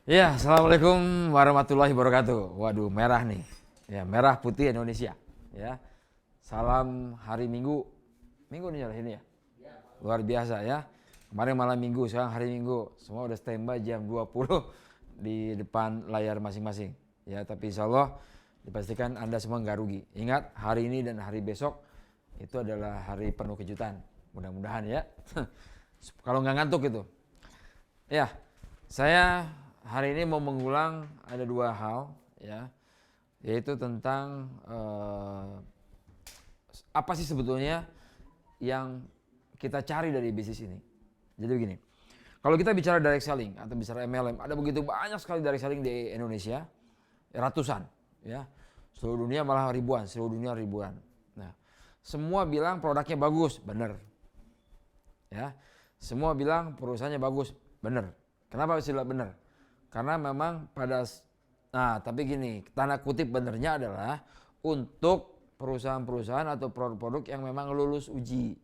Ya, assalamualaikum warahmatullahi wabarakatuh. Waduh, merah nih. Ya, merah putih Indonesia. Ya, salam hari Minggu. Minggu nih hari ini ya. Luar biasa ya. Kemarin malam Minggu, sekarang hari Minggu. Semua udah standby jam 20 di depan layar masing-masing. Ya, tapi insya Allah dipastikan Anda semua nggak rugi. Ingat, hari ini dan hari besok itu adalah hari penuh kejutan. Mudah-mudahan ya. Kalau nggak ngantuk itu. Ya, saya hari ini mau mengulang ada dua hal ya, yaitu tentang apa sih sebetulnya yang kita cari dari bisnis ini. Jadi begini, kalau kita bicara direct selling atau bicara MLM, ada begitu banyak sekali direct selling di Indonesia, ratusan ya, seluruh dunia malah ribuan, seluruh dunia ribuan. Nah, semua bilang produknya bagus, bener ya. Semua bilang perusahaannya bagus, bener. Kenapa bisa bilang bener? Karena memang tapi gini, tanda kutip benernya adalah untuk perusahaan-perusahaan atau produk-produk yang memang lulus uji,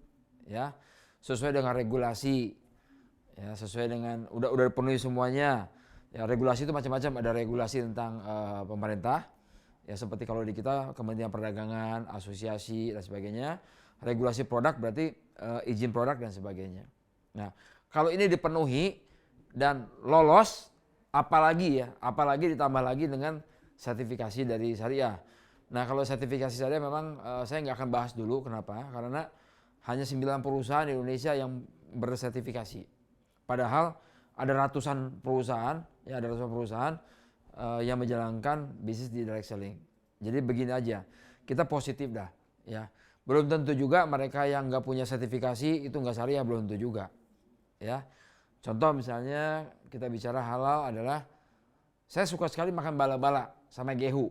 ya, sesuai dengan regulasi, ya, sesuai dengan udah dipenuhi semuanya. Ya, regulasi itu macam-macam, ada regulasi tentang pemerintah, ya seperti kalau di kita Kementerian Perdagangan, asosiasi dan sebagainya. Regulasi produk berarti izin produk dan sebagainya. Nah, kalau ini dipenuhi dan lolos, apalagi ditambah lagi dengan sertifikasi dari syariah. Nah, kalau sertifikasi syariah memang saya nggak akan bahas dulu. Kenapa? Karena hanya 9 perusahaan di Indonesia yang bersertifikasi. Padahal ada ratusan perusahaan, yang menjalankan bisnis di direct selling. Jadi begini aja, kita positif dah, ya. Belum tentu juga mereka yang nggak punya sertifikasi itu nggak syariah, belum tentu juga, ya. Contoh misalnya kita bicara halal adalah, saya suka sekali makan bala-bala sama gehu.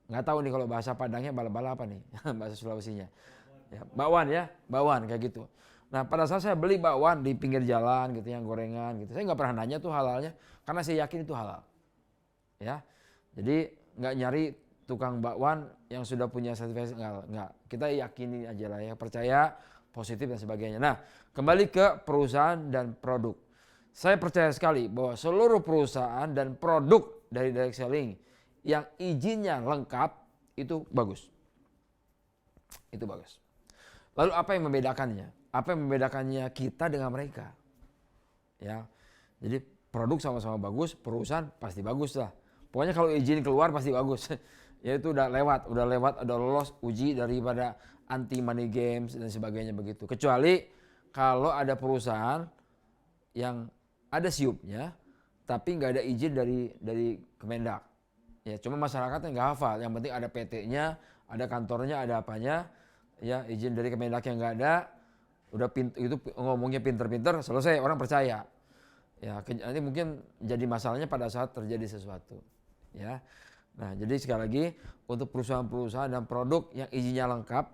Nggak tahu nih kalau bahasa Padangnya bala-bala apa nih, bahasa Sulawesinya. Ya, bakwan kayak gitu. Nah, pada saat saya beli bakwan di pinggir jalan gitu yang gorengan gitu, saya nggak pernah nanya tuh halalnya karena saya yakin itu halal. Ya, jadi nggak nyari tukang bakwan yang sudah punya sertifikasi, nggak. Kita yakini aja lah ya, percaya, positif dan sebagainya. Nah, kembali ke perusahaan dan produk. Saya percaya sekali bahwa seluruh perusahaan dan produk dari direct selling yang izinnya lengkap itu bagus. Itu bagus. Lalu apa yang membedakannya? Apa yang membedakannya kita dengan mereka? Ya. Jadi produk sama-sama bagus, perusahaan pasti bagus lah. Pokoknya kalau izin keluar pasti bagus. Ya itu udah lewat, udah lolos uji daripada anti money games dan sebagainya begitu. Kecuali kalau ada perusahaan yang ada siupnya tapi nggak ada izin dari Kemendak. Ya cuma masyarakatnya nggak hafal. Yang penting ada PT-nya, ada kantornya, ada apanya. Ya izin dari Kemendak yang nggak ada, udah itu ngomongnya pinter-pinter, selesai, orang percaya. Ya nanti mungkin jadi masalahnya pada saat terjadi sesuatu. Ya. Nah jadi sekali lagi untuk perusahaan-perusahaan dan produk yang izinnya lengkap,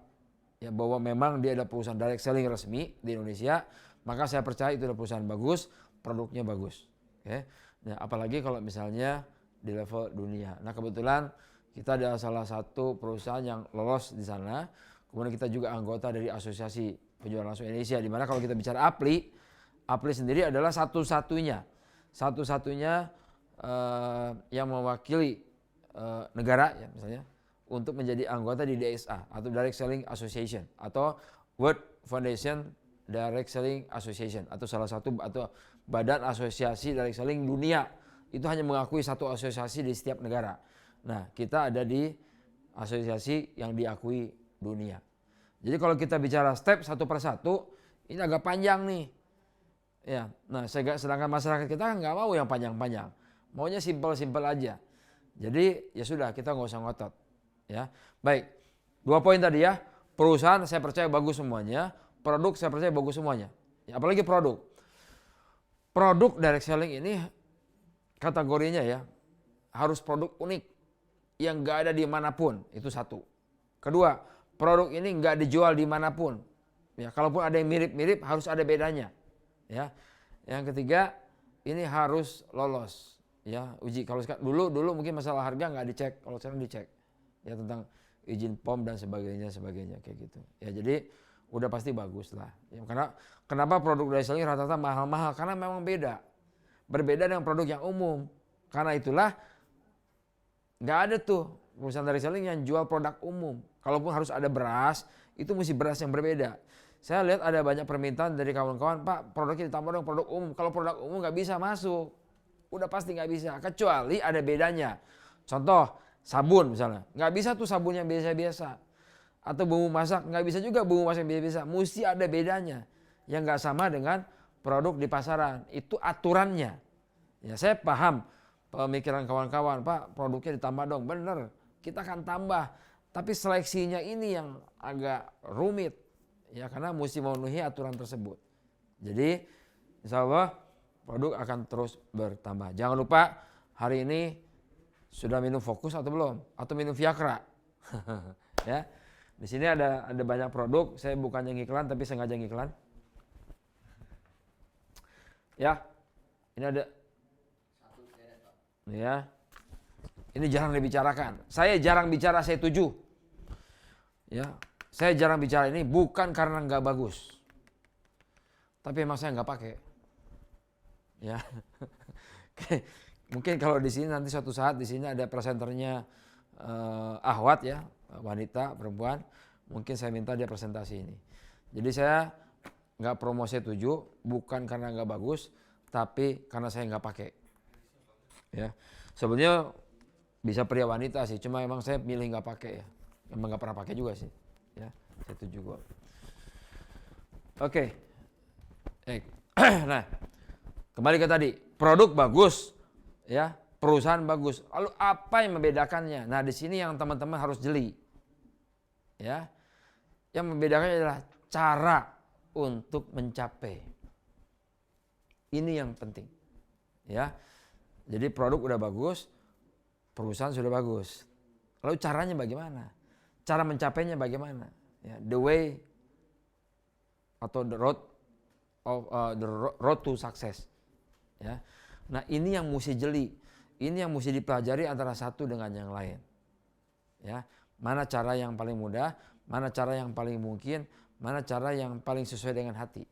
ya bahwa memang dia ada perusahaan direct selling resmi di Indonesia, maka saya percaya itu adalah perusahaan bagus, produknya bagus. Oke. Nah, apalagi kalau misalnya di level dunia. Nah kebetulan kita ada salah satu perusahaan yang lolos di sana. Kemudian kita juga anggota dari Asosiasi Penjual Langsung Indonesia. Di mana kalau kita bicara Apli sendiri adalah satu-satunya yang mewakili negara ya misalnya untuk menjadi anggota di DSA atau Direct Selling Association atau World Foundation Direct Selling Association atau salah satu atau badan asosiasi direct selling dunia. Itu hanya mengakui satu asosiasi di setiap negara. Nah, kita ada di asosiasi yang diakui dunia. Jadi kalau kita bicara step satu per satu, ini agak panjang nih. Ya, nah sedangkan masyarakat kita kan nggak mau yang panjang-panjang, maunya simpel-simpel aja. Jadi ya sudah, kita nggak usah ngotot. Ya, baik. 2 poin tadi ya. Perusahaan saya percaya bagus semuanya, produk saya percaya bagus semuanya. Ya, apalagi produk. Produk direct selling ini kategorinya ya harus produk unik yang nggak ada dimanapun, itu satu. Kedua, produk ini nggak dijual dimanapun. Ya, kalaupun ada yang mirip-mirip harus ada bedanya. Ya, yang ketiga ini harus lolos. Ya, uji. Kalau dulu mungkin masalah harga nggak dicek, kalau sekarang dicek. Ya tentang izin POM dan sebagainya kayak gitu. Ya jadi udah pasti bagus lah. Ya, karena kenapa produk dari selling rata-rata mahal-mahal? Karena memang berbeda dengan produk yang umum. Karena itulah nggak ada tuh perusahaan direct selling yang jual produk umum. Kalaupun harus ada beras, itu mesti beras yang berbeda. Saya lihat ada banyak permintaan dari kawan-kawan, Pak produknya ditambah dong produk umum. Kalau produk umum nggak bisa masuk, udah pasti nggak bisa. Kecuali ada bedanya. Contoh sabun misalnya, nggak bisa tuh sabun yang biasa-biasa. Atau bumbu masak, nggak bisa juga bumbu masak yang biasa-biasa. Mesti ada bedanya. Yang nggak sama dengan produk di pasaran. Itu aturannya. Ya saya paham pemikiran kawan-kawan, Pak produknya ditambah dong. Bener, kita akan tambah. Tapi seleksinya ini yang agak rumit. Ya karena mesti memenuhi aturan tersebut. Jadi insya Allah produk akan terus bertambah. Jangan lupa hari ini sudah minum Fokus atau belum? Atau minum Viagra? Ya, di sini ada banyak produk. Saya bukannya ngiklan tapi sengaja ngiklan. Ya, ini ada. Ya, ini jarang dibicarakan. Saya jarang bicara saya tuju. Ya, saya jarang bicara ini bukan karena nggak bagus, tapi emang saya nggak pakai. Ya, mungkin kalau di sini nanti suatu saat di sini ada presenternya Ahwat ya, wanita perempuan, mungkin saya minta dia presentasi ini. Jadi saya nggak promosi tujuh, bukan karena nggak bagus, tapi karena saya nggak pakai. Ya, sebenarnya bisa pria wanita sih, cuma emang saya milih nggak pakai ya, emang nggak pernah pakai juga sih. Ya, saya tujuh gua. Oke. Nah, kembali ke tadi, produk bagus, ya, perusahaan bagus. Lalu apa yang membedakannya? Nah, di sini yang teman-teman harus jeli, ya. Yang membedakannya adalah cara untuk mencapai. Ini yang penting, ya. Jadi produk udah bagus, perusahaan sudah bagus. Lalu caranya bagaimana? Cara mencapainya bagaimana? Ya, the way atau the road to success. Ya. Nah ini yang mesti jeli, ini yang mesti dipelajari antara satu dengan yang lain. Ya, mana cara yang paling mudah, mana cara yang paling mungkin, mana cara yang paling sesuai dengan hati.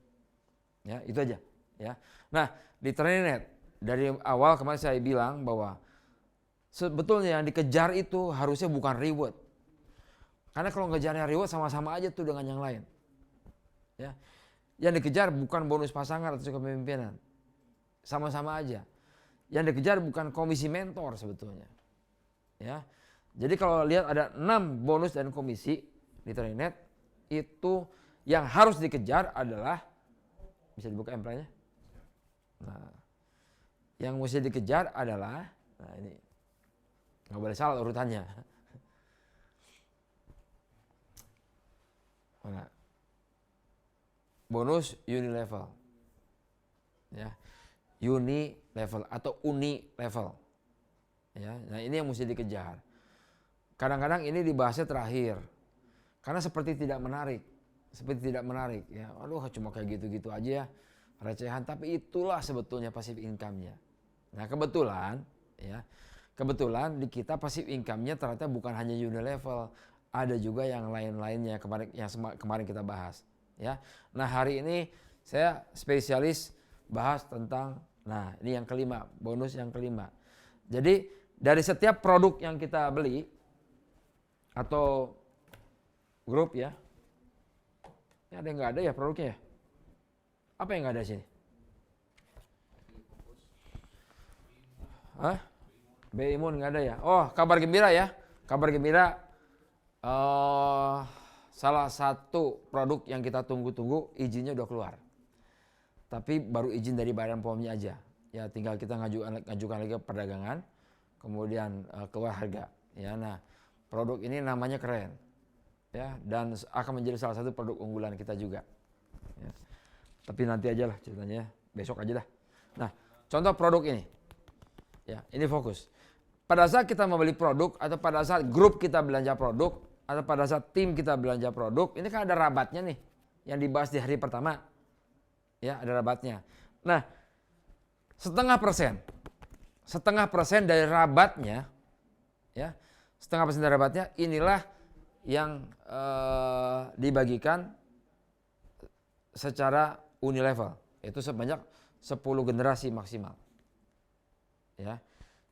Ya, itu aja. Ya. Nah di Trainernet dari awal kemarin saya bilang bahwa sebetulnya yang dikejar itu harusnya bukan reward. Karena kalau ngejarnya reward sama-sama aja tuh dengan yang lain. Ya. Yang dikejar bukan bonus pasangan atau kepemimpinan. Sama-sama aja. Yang dikejar bukan komisi mentor sebetulnya. Ya. Jadi kalau lihat ada 6 bonus dan komisi di Trainernet, itu yang harus dikejar adalah, bisa dibuka MP-nya? Nah, yang mesti dikejar adalah, nah ini nggak boleh salah urutannya. Nah, bonus unilevel, ya, unilevel atau uni level, ya. Nah ini yang mesti dikejar. Kadang-kadang ini dibahasnya terakhir, karena seperti tidak menarik, ya. Aduh cuma kayak gitu-gitu aja ya, recehan. Tapi itulah sebetulnya passive income-nya. Nah kebetulan di kita passive income-nya ternyata bukan hanya unilevel, ada juga yang lain-lainnya kemarin kita bahas. Ya, nah hari ini saya spesialis bahas tentang, nah ini yang kelima, bonus yang kelima. Jadi dari setiap produk yang kita beli atau grup ya, ini ada yang nggak ada ya produknya ya? Apa yang nggak ada sini? Hah? Imun nggak ada ya? Oh, kabar gembira ya. Kabar gembira, salah satu produk yang kita tunggu-tunggu izinnya udah keluar. Tapi baru izin dari Badan POM-nya aja. Ya tinggal kita ngajukan lagi ke perdagangan, kemudian keluar harga. Ya, nah produk ini namanya keren. Ya, dan akan menjadi salah satu produk unggulan kita juga. Ya. Tapi nanti aja lah ceritanya, besok aja dah. Nah, contoh produk ini. Ya, ini fokus. Pada saat kita membeli produk atau pada saat grup kita belanja produk atau pada saat tim kita belanja produk, ini kan ada rabatnya nih yang dibahas di hari pertama. Ya, ada rabatnya. Nah, 0,5% dari rabatnya, ya, 0,5% dari rabatnya inilah yang dibagikan secara unilevel, itu sebanyak 10 generasi maksimal. Ya.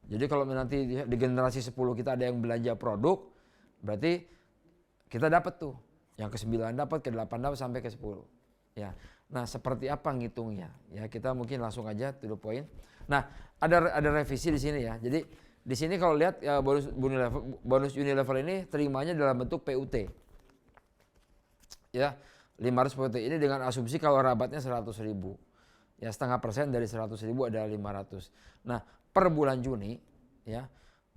Jadi kalau nanti di generasi 10 kita ada yang belanja produk, berarti kita dapat tuh. Yang ke-9 dapat, ke-8 dapat, sampai ke-10. Ya. Nah, seperti apa ngitungnya? Ya, kita mungkin langsung aja to the point. Nah, ada revisi di sini ya. Jadi di sini kalau lihat bonus Unilevel ini terimanya dalam bentuk PUT. Ya, 500 PUT ini dengan asumsi kalau rabatnya 100.000. Ya, setengah persen dari 100.000 adalah 500. Nah, per bulan Juni ya,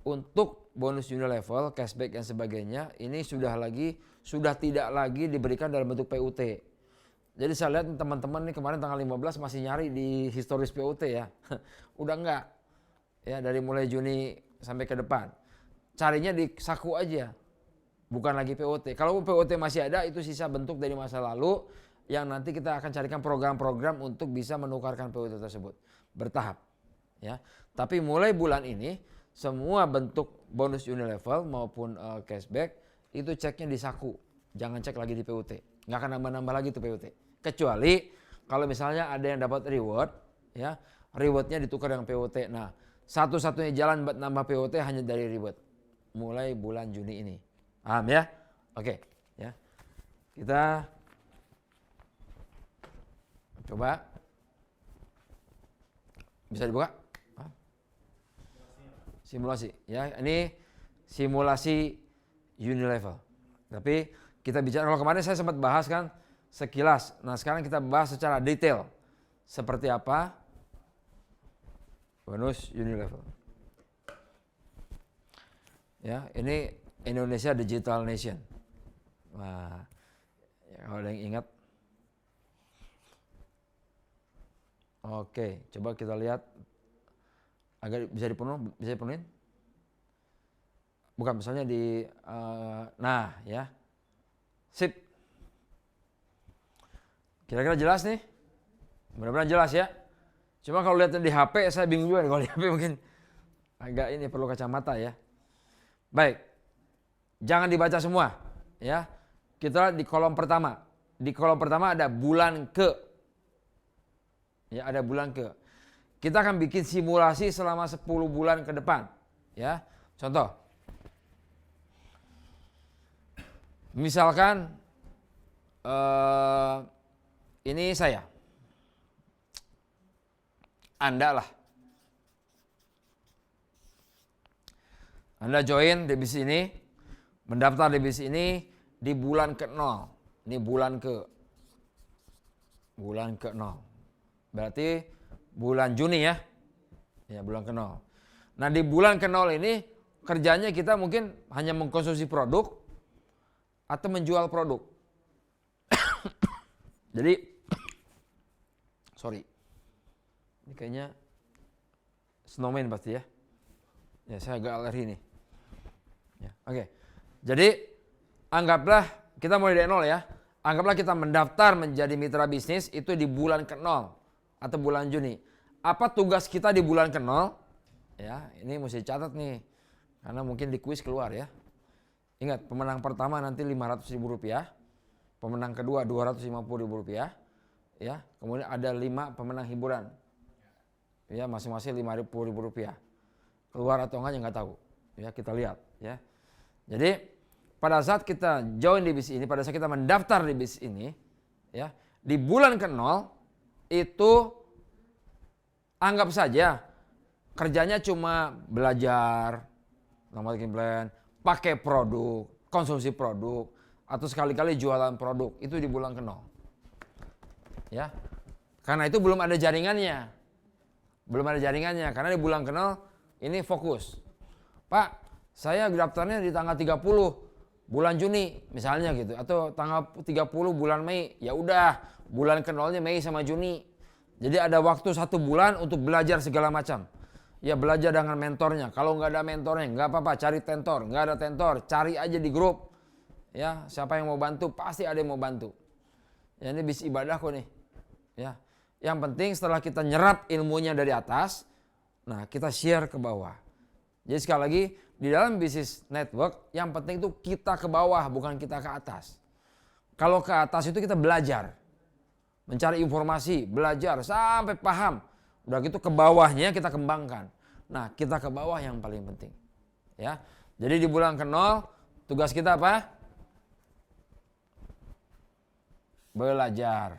untuk bonus Unilevel, cashback dan sebagainya ini sudah tidak lagi diberikan dalam bentuk PUT. Jadi saya lihat teman-teman nih kemarin tanggal 15 masih nyari di historis PUT ya. Udah enggak. Ya, dari mulai Juni sampai ke depan. Carinya di saku aja. Bukan lagi PUT. Kalau PUT masih ada, itu sisa bentuk dari masa lalu yang nanti kita akan carikan program-program untuk bisa menukarkan PUT tersebut. Bertahap. Ya. Tapi mulai bulan ini semua bentuk bonus Unilevel maupun cashback itu ceknya di saku. Jangan cek lagi di PUT. Nggak akan nambah-nambah lagi tuh PUT. Kecuali kalau misalnya ada yang dapat reward, ya rewardnya ditukar dengan PUT. Nah, satu-satunya jalan buat nambah PUT hanya dari reward. Mulai bulan Juni ini. Paham ya? Oke. Ya. Kita coba. Bisa dibuka? Simulasi. Ya, ini simulasi Unilevel. Tapi kita bicara, kalau kemarin saya sempat bahas kan sekilas. Nah, sekarang kita bahas secara detail. Seperti apa bonus Unilevel. Ya, ini Indonesia Digital Nation. Wah, ya, kalau ada yang ingat. Oke, coba kita lihat. Agak bisa dipenuhin? Bukan, misalnya di, nah ya. Sip. Kira-kira jelas nih? Mudah-mudahan jelas ya. Cuma kalau lihat di HP saya bingung juga nih. Kalau di HP mungkin agak ini perlu kacamata ya. Baik. Jangan dibaca semua ya. Kita lihat di kolom pertama. Di kolom pertama ada bulan ke. Ya, ada bulan ke. Kita akan bikin simulasi selama 10 bulan ke depan ya. Contoh. Misalkan ini saya. Anda lah. Anda join di bisnis ini, mendaftar di bisnis ini di bulan ke-0. Ini bulan ke-0. Berarti bulan Juni ya. Ya, bulan ke-0. Nah, di bulan ke-0 ini kerjanya kita mungkin hanya mengkonsumsi produk atau menjual produk. Jadi, sorry. Ini kayaknya snowman pasti ya. Ya, saya agak alergi nih. Ya, oke. Jadi, anggaplah kita mulai dari 0 ya. Anggaplah kita mendaftar menjadi mitra bisnis itu di bulan ke-0 atau bulan Juni. Apa tugas kita di bulan ke-0? Ya, ini mesti catat nih. Karena mungkin di kuis keluar ya. Ingat, pemenang pertama nanti Rp500.000. Pemenang kedua Rp250.000. Ya, kemudian ada 5 pemenang hiburan. Ya, masing-masing Rp50.000. Keluar atau enggak ya nggak tahu. Ya, kita lihat ya. Jadi pada saat kita join di bisnis ini, pada saat kita mendaftar di bisnis ini, ya, di bulan ke-0 itu anggap saja kerjanya cuma belajar, marketing plan, pakai produk, konsumsi produk, atau sekali-kali jualan produk, itu di bulan ke-0. Ya. Karena itu belum ada jaringannya. Karena di bulan ke-0 ini fokus. Pak, saya daftarnya di tanggal 30 bulan Juni misalnya gitu, atau tanggal 30 bulan Mei. Ya udah, bulan ke-0-nya Mei sama Juni. Jadi ada waktu 1 bulan untuk belajar segala macam. Ya, belajar dengan mentornya. Kalau nggak ada mentornya, nggak apa-apa, cari tentor. Nggak ada tentor, cari aja di grup. Ya, siapa yang mau bantu, pasti ada yang mau bantu. Ya, ini bisnis ibadah kok nih. Ya, yang penting setelah kita nyerap ilmunya dari atas, nah kita share ke bawah. Jadi sekali lagi, di dalam bisnis network, yang penting itu kita ke bawah, bukan kita ke atas. Kalau ke atas itu kita belajar. Mencari informasi, belajar sampai paham. Udah gitu ke bawahnya kita kembangkan. Nah, kita ke bawah yang paling penting. Ya. Jadi di bulan ke-0 tugas kita apa? Belajar.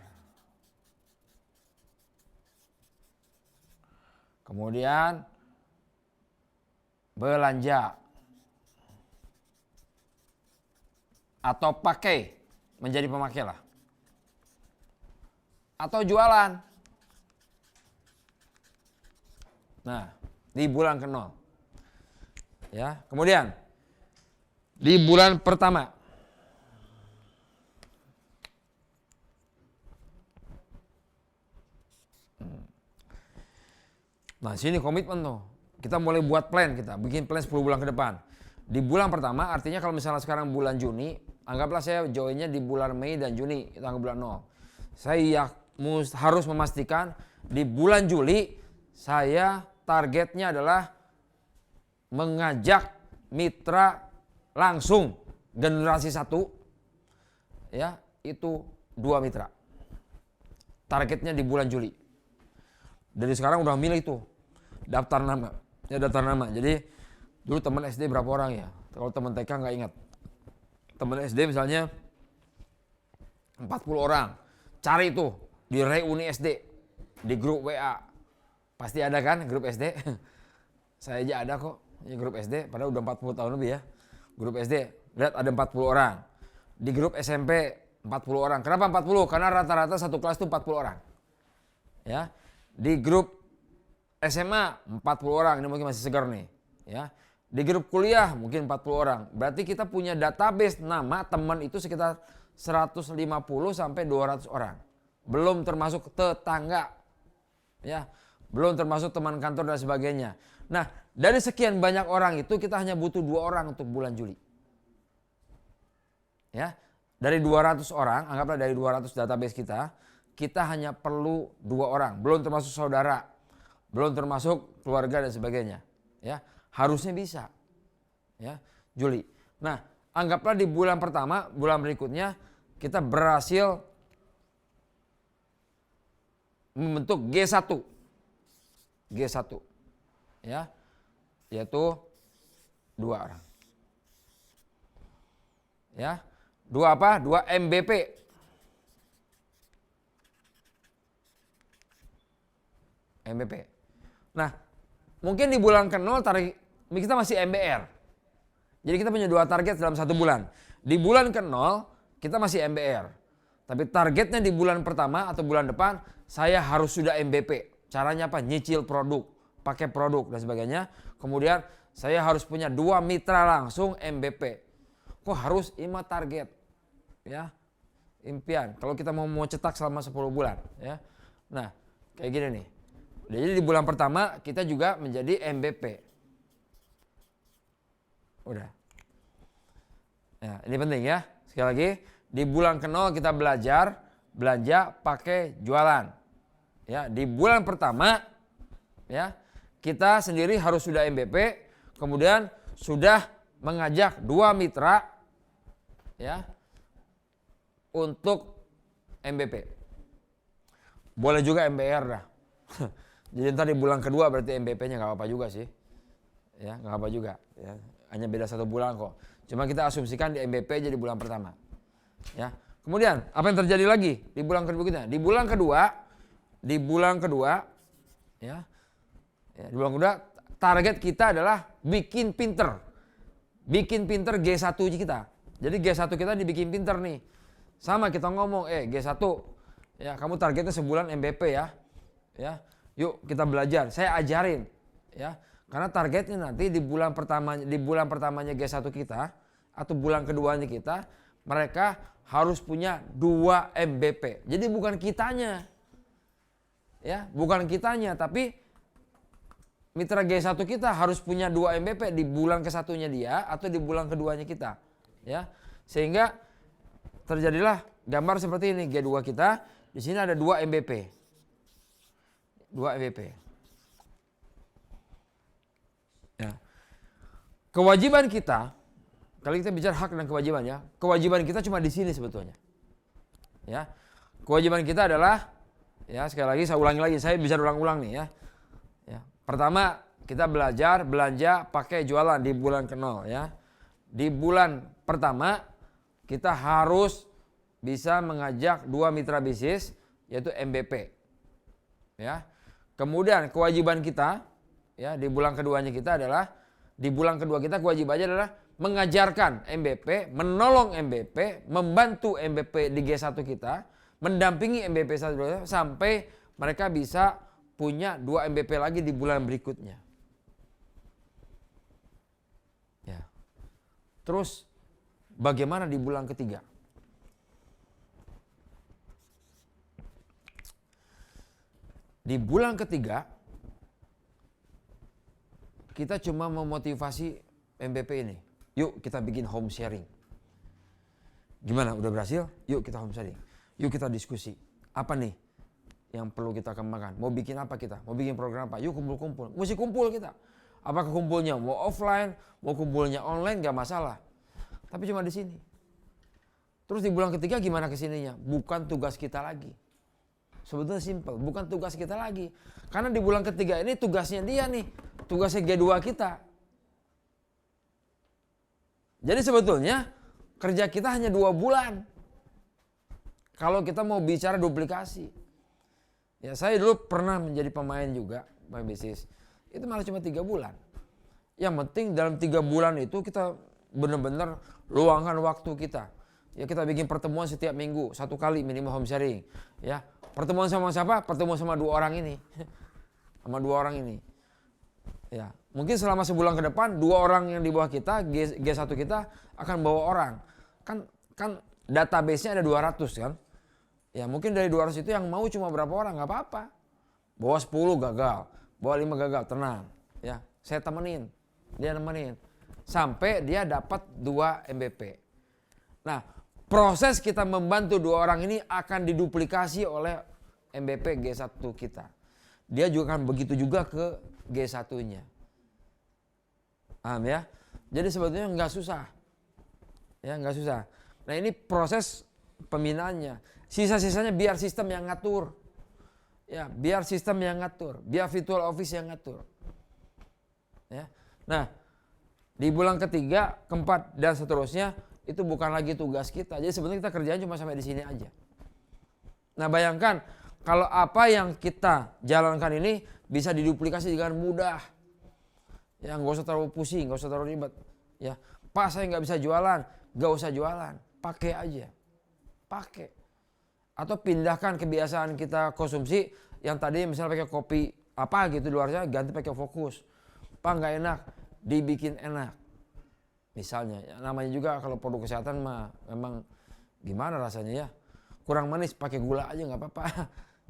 Kemudian belanja atau pakai, menjadi pemakai lah. Atau jualan. Nah, di bulan ke-0. Ya, kemudian di bulan pertama nah, sini komitmen tuh. Kita mulai buat plan, kita bikin plan 10 bulan ke depan. Di bulan pertama, artinya kalau misalnya sekarang bulan Juni, anggaplah saya joinnya di bulan Mei dan Juni, itu anggap bulan 0. Saya harus memastikan di bulan Juli, saya targetnya adalah mengajak mitra langsung generasi 1, ya, itu 2 mitra. Targetnya di bulan Juli. Dari sekarang udah milih tuh. Daftar nama. Ya, daftar nama. Jadi dulu teman SD berapa orang ya? Kalau teman TK nggak ingat. Teman SD misalnya 40 orang. Cari tuh di reuni SD, di grup WA. Pasti ada kan grup SD? Saya aja ada kok. Ini grup SD, padahal udah 40 tahun lebih ya. Grup SD, lihat ada 40 orang. Di grup SMP 40 orang. Kenapa 40? Karena rata-rata satu kelas itu 40 orang. Ya. Di grup SMA 40 orang, ini mungkin masih segar nih, ya. Di grup kuliah mungkin 40 orang. Berarti kita punya database nama teman itu sekitar 150 sampai 200 orang. Belum termasuk tetangga. Ya, belum termasuk teman kantor dan sebagainya. Nah, dari sekian banyak orang itu kita hanya butuh 2 orang untuk bulan Juli. Ya. Dari 200 orang, anggaplah dari 200 database kita hanya perlu 2 orang, belum termasuk saudara. Belum termasuk keluarga dan sebagainya. Ya, harusnya bisa. Ya, Juli. Nah, anggaplah di bulan pertama, bulan berikutnya kita berhasil membentuk G1. G1. Ya. Yaitu 2 orang. Ya. 2 apa? 2 MBP. MBP. Nah, mungkin di bulan ke-0 target kita masih MBR. Jadi kita punya 2 target dalam 1 bulan. Di bulan ke-0 kita masih MBR. Tapi targetnya di bulan pertama atau bulan depan saya harus sudah MBP. Caranya apa? Nyicil produk, pakai produk dan sebagainya. Kemudian saya harus punya 2 mitra langsung MBP. Kok harus 5 target? Ya. Impian. Kalau kita mau cetak selama 10 bulan, ya. Nah, kayak gini nih. Jadi di bulan pertama kita juga menjadi MBP. Udah. Ya, ini penting ya. Sekali lagi, di bulan ke-0 kita belajar, belanja, pakai, jualan. Ya, di bulan pertama ya, kita sendiri harus sudah MBP, kemudian sudah mengajak 2 mitra ya untuk MBP. Boleh juga MBR dah. Jadi ntar di bulan kedua berarti MBP-nya nggak apa-apa juga sih, ya nggak apa juga, ya. Hanya beda 1 bulan kok. Cuma kita asumsikan di MBP jadi bulan pertama, ya. Kemudian apa yang terjadi lagi di bulan kedua? Di bulan kedua, ya di bulan kedua target kita adalah bikin pinter G1 kita. Jadi G1 kita dibikin pinter nih. Sama kita ngomong, G1, ya kamu targetnya sebulan MBP ya. Yuk kita belajar, saya ajarin ya. Karena targetnya nanti di bulan pertamanya G1 kita atau bulan keduanya kita, mereka harus punya 2 MBP. Jadi bukan kitanya. Ya, bukan kitanya, tapi mitra G1 kita harus punya 2 MBP di bulan ke-1-nya dia atau di bulan keduanya kita. Ya. Sehingga terjadilah gambar seperti ini, G2 kita, di sini ada 2 MBP. 2 MBP. Ya. Kewajiban kita, kalau kita bicara hak dan kewajiban ya, kewajiban kita cuma di sini sebetulnya. Ya. Kewajiban kita adalah, ya sekali lagi saya ulangi lagi, saya bisa ulang-ulang nih ya. Ya. Pertama, kita belajar belanja pakai jualan di bulan ke-0 ya. Di bulan pertama kita harus bisa mengajak 2 mitra bisnis yaitu MBP. Ya. Kemudian kewajiban kita ya di bulan keduanya kita adalah di bulan kedua kita kewajibannya adalah mengajarkan MBP, menolong MBP, membantu MBP di G1 kita, mendampingi MBP 1 sampai mereka bisa punya 2 MBP lagi di bulan berikutnya. Ya. Terus bagaimana di bulan ketiga? Di bulan ketiga kita cuma memotivasi MBP ini. Yuk kita bikin home sharing. Gimana? Udah berhasil? Yuk kita home sharing. Yuk kita diskusi. Apa nih yang perlu kita kembangkan? Mau bikin apa kita? Mau bikin program apa? Yuk kumpul-kumpul. Mesti kumpul kita. Apakah kumpulnya mau offline, mau kumpulnya online, gak masalah. Tapi cuma di sini. Terus di bulan ketiga gimana kesininya? Bukan tugas kita lagi. Sebetulnya simple, bukan tugas kita lagi. Karena di bulan ketiga ini tugasnya dia nih. Tugasnya G2 kita. Jadi sebetulnya kerja kita hanya 2 bulan. Kalau kita mau bicara duplikasi. Ya saya dulu pernah menjadi pemain juga, pemain bisnis. Itu malah cuma 3 bulan. Yang penting dalam 3 bulan itu kita benar-benar luangkan waktu kita. Ya kita bikin pertemuan setiap minggu, 1 kali minimal home sharing. Ya pertemuan sama siapa? Pertemuan sama 2 orang ini. Sama 2 orang ini. Ya, mungkin selama sebulan ke depan 2 orang yang di bawah kita, G1 kita akan bawa orang. Kan database-nya ada 200 kan. Ya mungkin dari 200 itu yang mau cuma berapa orang, nggak apa-apa. Bawa 10 gagal, bawa 5 gagal, tenang. Ya, saya temenin, dia nemenin. Sampai dia dapat 2 MBP. Nah, proses kita membantu 2 orang ini akan diduplikasi oleh MBP G1 kita. Dia juga akan begitu juga ke G1-nya. Paham ya? Jadi sebetulnya nggak susah. Ya nggak susah. Nah ini proses pembinaannya. Sisa-sisanya biar sistem yang ngatur. Ya, biar sistem yang ngatur. Biar virtual office yang ngatur. Ya. Nah, di bulan ketiga, keempat, dan seterusnya itu bukan lagi tugas kita. Jadi sebenarnya kita kerjaan cuma sampai di sini aja. Nah bayangkan kalau apa yang kita jalankan ini bisa diduplikasi dengan mudah. Ya nggak usah terlalu pusing, nggak usah terlalu ribet. Ya, Pak saya nggak bisa jualan, nggak usah jualan, pakai aja, pakai. Atau pindahkan kebiasaan kita konsumsi yang tadi misalnya pakai kopi apa gitu di luarnya ganti pakai Fokus. Pak nggak enak, dibikin enak. Misalnya, ya, namanya juga kalau produk kesehatan mah memang gimana rasanya ya, kurang manis pakai gula aja nggak apa-apa,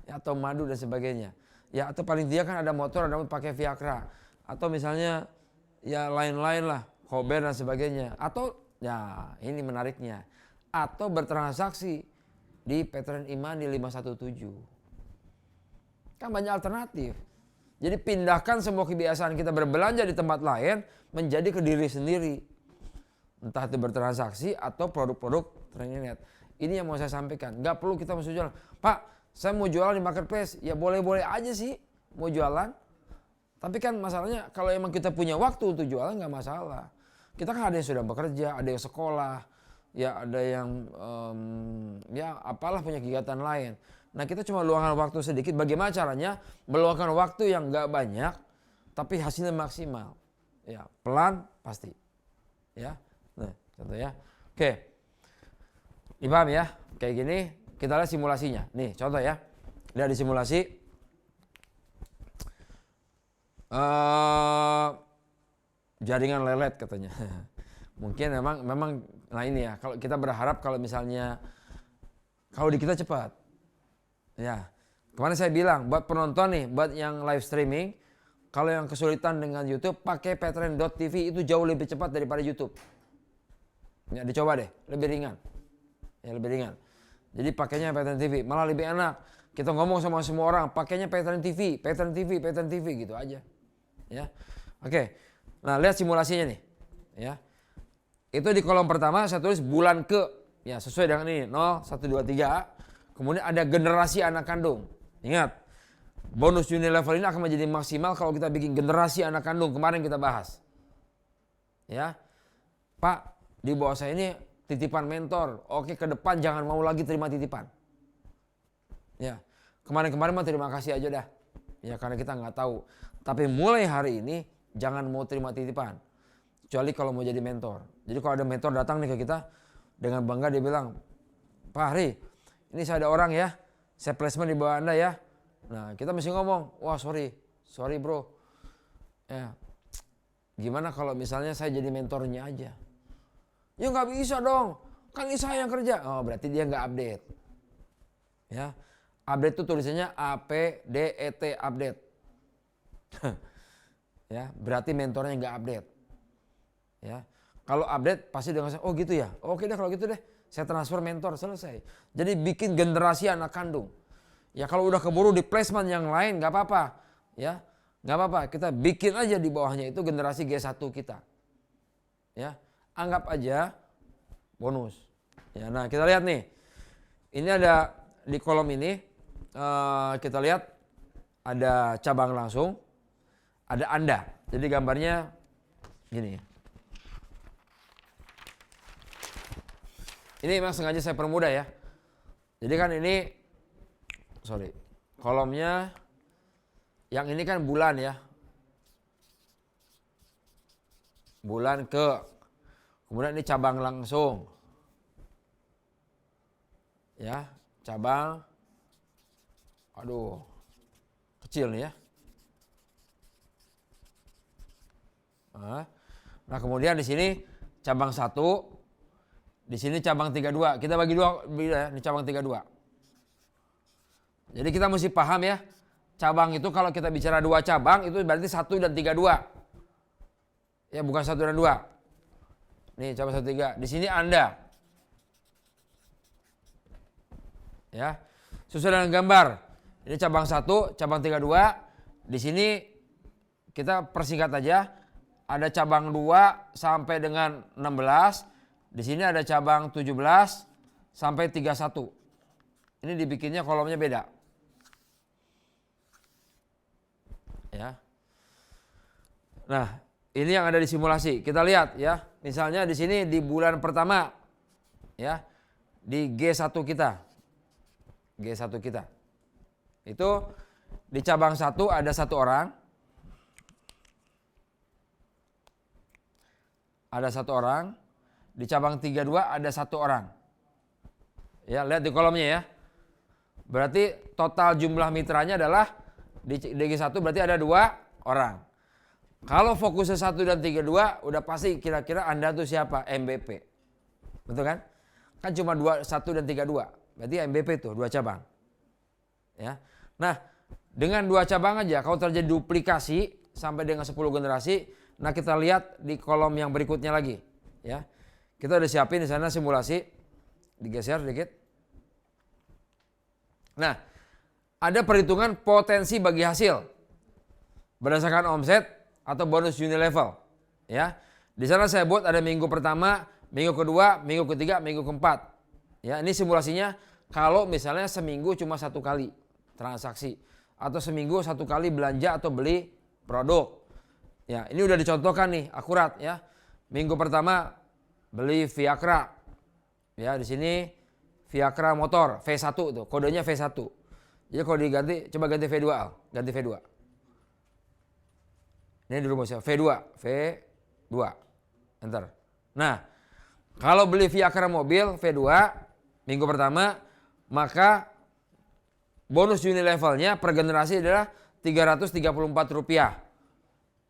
ya, atau madu dan sebagainya. Ya atau paling dia kan ada motor, ada pakai Viagra, atau misalnya ya lain-lain lah, Kober dan sebagainya. Atau ya ini menariknya, atau bertransaksi di Veteran Imani 517. Kan banyak alternatif. Jadi pindahkan semua kebiasaan kita berbelanja di tempat lain menjadi ke diri sendiri. Entah itu bertransaksi atau produk-produk internet. Ini yang mau saya sampaikan. Nggak perlu kita masuk jualan. Pak, saya mau jualan di marketplace. Ya boleh-boleh aja sih mau jualan. Tapi kan masalahnya kalau emang kita punya waktu untuk jualan nggak masalah. Kita kan ada yang sudah bekerja, ada yang sekolah, ya ada yang ya apalah punya kegiatan lain. Nah kita cuma luangkan waktu sedikit. Bagaimana caranya meluangkan waktu yang nggak banyak, tapi hasilnya maksimal. Ya pelan pasti. Ya. Nah, contoh ya. Oke. Dipaham ya? Kayak gini, kita lihat simulasinya. Nih, contoh ya. Lihat di simulasi. Jaringan lelet katanya. Mungkin memang nah ini ya, kalau kita berharap kalau misalnya kalau di kita cepat. Ya. Kemarin saya bilang buat penonton nih, buat yang live streaming, kalau yang kesulitan dengan YouTube, pakai Veteran.tv itu jauh lebih cepat daripada YouTube. Ya, dicoba deh, lebih ringan. Ya, lebih ringan. Jadi pakainya Veteran TV, malah lebih enak. Kita ngomong sama semua orang, pakainya Veteran TV, Veteran TV, Veteran TV gitu aja. Ya. Oke. Nah, lihat simulasinya nih. Ya. Itu di kolom pertama saya tulis bulan ke. Ya, sesuai dengan ini, 0, 1, 2, 3. Kemudian ada generasi anak kandung. Ingat, bonus unilevel ini akan menjadi maksimal kalau kita bikin generasi anak kandung. Kemarin kita bahas. Ya, Pak, di bawah saya ini titipan mentor. Oke, ke depan jangan mau lagi terima titipan. Ya, kemarin-kemarin mah terima kasih aja dah. Ya, karena kita nggak tahu. Tapi mulai hari ini jangan mau terima titipan. Kecuali kalau mau jadi mentor. Jadi kalau ada mentor datang nih ke kita dengan bangga dia bilang, Pak Hari, ini saya ada orang ya, saya placement di bawah Anda ya. Nah, kita mesti ngomong, wah sorry bro. Ya, gimana kalau misalnya saya jadi mentornya aja? Ya nggak bisa dong, kan ini saya yang kerja. Oh, berarti dia nggak update. Ya, update itu tulisannya APDET, update. Ya, berarti mentornya nggak update. Ya, kalau update pasti dengan oh gitu ya, oke deh kalau gitu deh, saya transfer mentor, selesai. Jadi bikin generasi anak kandung. Ya kalau udah keburu di placement yang lain nggak apa-apa, ya nggak apa-apa. Kita bikin aja di bawahnya itu generasi G1 kita. Ya, anggap aja bonus. Ya, nah kita lihat nih, ini ada di kolom ini kita lihat ada cabang langsung, ada Anda. Jadi gambarnya gini. Ini memang sengaja saya permudah ya. Jadi kan ini kolomnya yang ini kan bulan ya. Bulan ke. Kemudian ini cabang langsung. Ya, cabang. Aduh. Kecil nih ya. Nah, kemudian di sini cabang 1. Di sini cabang 32. Kita bagi dua ya, ini cabang 32. Jadi kita mesti paham ya, cabang itu kalau kita bicara 2 cabang itu berarti 1 dan 32. Ya bukan 1 dan 2. Nih cabang 1, 3. Di sini Anda. Ya. Sesuai dengan gambar. Ini cabang 1, cabang 32. Di sini kita persingkat aja. Ada cabang 2 sampai dengan 16. Di sini ada cabang 17 sampai 31. Ini dibikinnya kolomnya beda. Ya. Nah, ini yang ada di simulasi. Kita lihat ya. Misalnya di sini di bulan pertama ya, di G1 kita. G1 kita. Itu di cabang 1 ada 1 orang. Ada 1 orang. Di cabang 32 ada 1 orang. Ya, lihat di kolomnya ya. Berarti total jumlah mitranya adalah di G1 berarti ada 2 orang. Kalau fokusnya 1 dan 32 udah pasti kira-kira Anda tuh siapa? MVP. Betul kan? Kan cuma 1 dan 32. Berarti MVP tuh 2 cabang. Ya. Nah, dengan 2 cabang aja kalau terjadi duplikasi sampai dengan 10 generasi, nah kita lihat di kolom yang berikutnya lagi, ya. Kita udah siapin di sana simulasi. Digeser sedikit. Nah, ada perhitungan potensi bagi hasil berdasarkan omset atau bonus unilevel. Ya, di sana saya buat ada minggu pertama, minggu kedua, minggu ketiga, minggu keempat. Ya, ini simulasinya kalau misalnya seminggu cuma 1 kali transaksi atau seminggu 1 kali belanja atau beli produk. Ya, ini udah dicontohkan nih, akurat ya. Minggu pertama beli Viagra. Ya, di sini Viagra motor V1 tuh, kodenya V1. Jadi kalau diganti, coba ganti V2, ganti V2. Ini di rumusnya V2, V2. Enter. Nah, kalau beli Viagra mobil V2 minggu pertama, maka bonus unilevelnya per generasi adalah Rp334.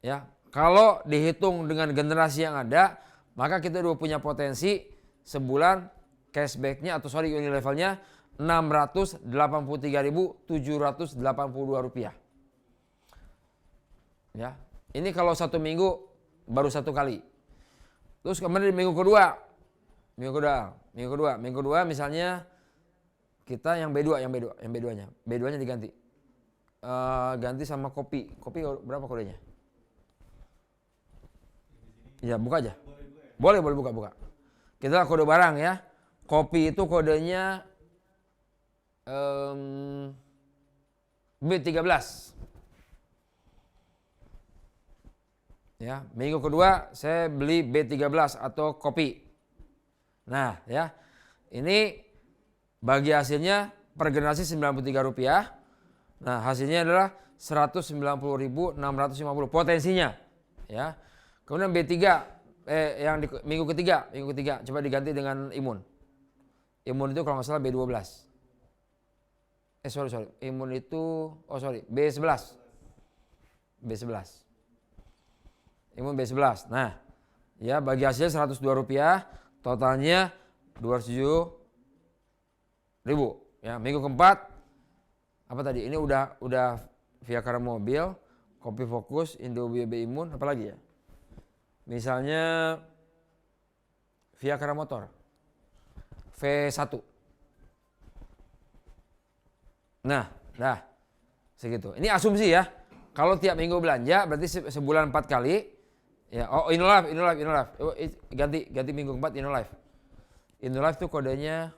Ya, kalau dihitung dengan generasi yang ada, maka kita udah punya potensi sebulan cashbacknya atau unilevelnya Rp683.782. Ya, ini kalau 1 minggu baru 1 kali. Terus kemudian minggu kedua misalnya kita yang B2-nya diganti. Ganti sama kopi. Kopi berapa kodenya? Ya, buka aja. Boleh buka. Kita kode barang ya. Kopi itu kodenya B. B13. Ya, minggu kedua saya beli B13 atau kopi. Nah, ya. Ini bagi hasilnya per generasi Rp93. Nah, hasilnya adalah 190.650 potensinya, ya. Kemudian B3 yang di minggu ketiga coba diganti dengan imun. Imun itu kalau nggak salah B12. Sorry. Imun itu B11. Imun B11. Nah, ya bagi hasilnya Rp102, totalnya 207.000. Ya, minggu keempat apa tadi? Ini udah Viagra mobil, Kopi Fokus, Indo BB Imun, apa lagi ya? Misalnya Viagra motor V1. Nah, segitu. Ini asumsi ya. Kalau tiap minggu belanja berarti sebulan 4 kali. Ya, Innolife. Ganti minggu keempat Innolife. Innolife itu kodenya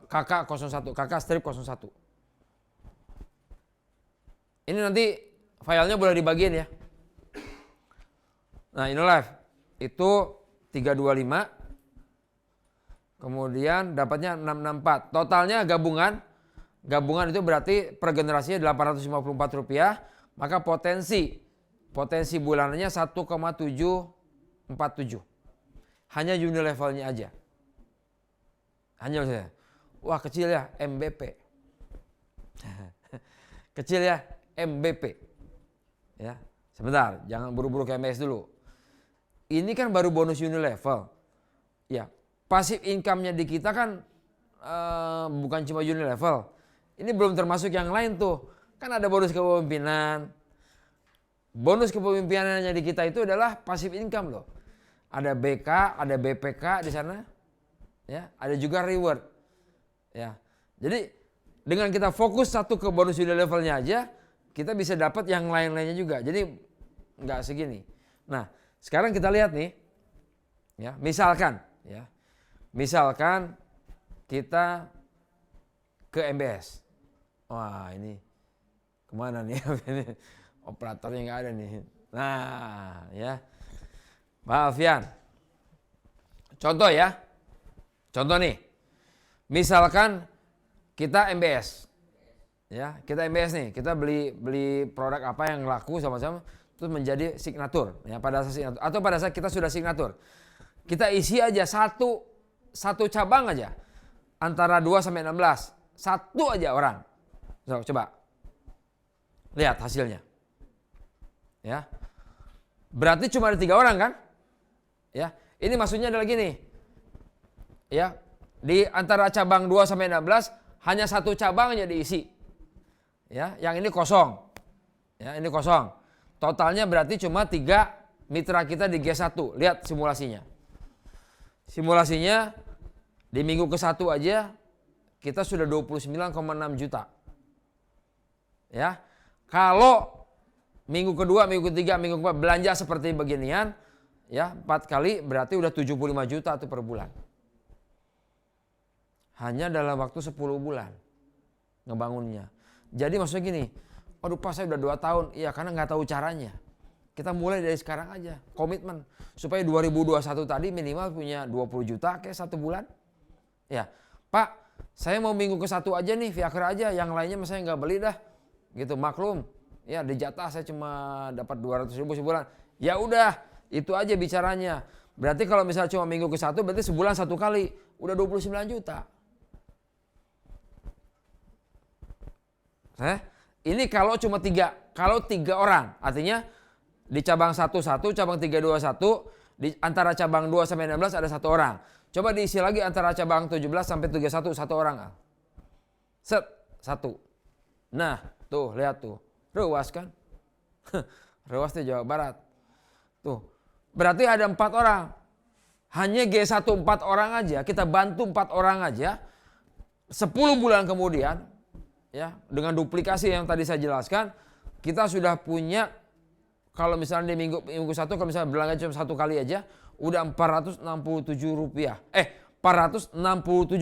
KK01, KK strip 01. Ini nanti filenya boleh dibagiin ya. Nah, Innolife itu 325. Kemudian dapatnya 664. Totalnya gabungan itu berarti per generasinya Rp854. Maka potensi bulanannya 1,747. Hanya Unilevelnya aja. Hanya saja. Wah, kecil ya MBP. Kecil ya MBP. Ya, sebentar, jangan buru-buru ke MS dulu. Ini kan baru bonus Unilevel. Ya, pasif income-nya di kita kan bukan cuma Unilevel. Ini belum termasuk yang lain tuh. Kan ada bonus kepemimpinan. Bonus kepemimpinannya di kita itu adalah pasif income loh. Ada BK, ada BPK di sana. Ya, ada juga reward. Ya. Jadi dengan kita fokus satu ke bonus Unilevelnya aja, kita bisa dapat yang lain-lainnya juga. Jadi nggak segini. Nah, sekarang kita lihat nih. Ya, misalkan kita ke MBS. Wah, ini kemana nih? Operatornya nggak ada nih. Nah, ya, Pak Alfian. Contoh ya. Contoh nih. Misalkan kita MBS. Ya, kita MBS nih. Kita beli produk apa yang laku sama-sama terus menjadi signatur. Ya, pada saat signatur atau pada saat kita sudah signatur. Kita isi aja satu cabang aja. Antara 2 sampai 16. Satu aja orang. So, coba. Lihat hasilnya. Ya. Berarti cuma ada 3 orang kan? Ya. Ini maksudnya adalah gini. Ya. Di antara cabang 2 sampai 16 hanya satu cabang aja diisi. Ya, yang ini kosong. Ya, ini kosong. Totalnya berarti cuma 3 mitra kita di G1. Lihat simulasinya. Simulasinya di minggu ke-1 aja kita sudah 29,6 juta. Ya. Kalau minggu kedua, minggu ketiga, minggu keempat belanja seperti beginian, ya 4 kali berarti udah 75 juta tuh per bulan. Hanya dalam waktu 10 bulan ngebangunnya. Jadi maksudnya gini, aduh Pak saya udah 2 tahun, iya karena nggak tahu caranya. Kita mulai dari sekarang aja, komitmen. Supaya 2021 tadi minimal punya 20 juta kayak 1 bulan. Ya, Pak saya mau minggu ke-1 aja nih, Viagra aja, yang lainnya saya nggak beli dah. Gitu, maklum. Ya di jatah saya cuma dapat 200.000 sebulan. Ya udah, itu aja bicaranya. Berarti kalau misalnya cuma minggu ke-1 berarti sebulan 1 kali. Udah 29 juta. Ini kalau cuma 3. Kalau 3 orang. Artinya di cabang 1, cabang 3, 2, 1. Di antara cabang 2 sampai 16 ada 1 orang. Coba diisi lagi antara cabang 17 sampai 31 1 orang. Set, 1. Nah, tuh lihat tuh. Ruas kan? Ruas di Jawa Barat. Tuh. Berarti ada 4 orang. Hanya G1 4 orang aja, kita bantu 4 orang aja. 10 bulan kemudian, ya, dengan duplikasi yang tadi saya jelaskan, kita sudah punya, kalau misalnya di minggu 1 kalau misalnya belanja cuma 1 kali aja, udah 467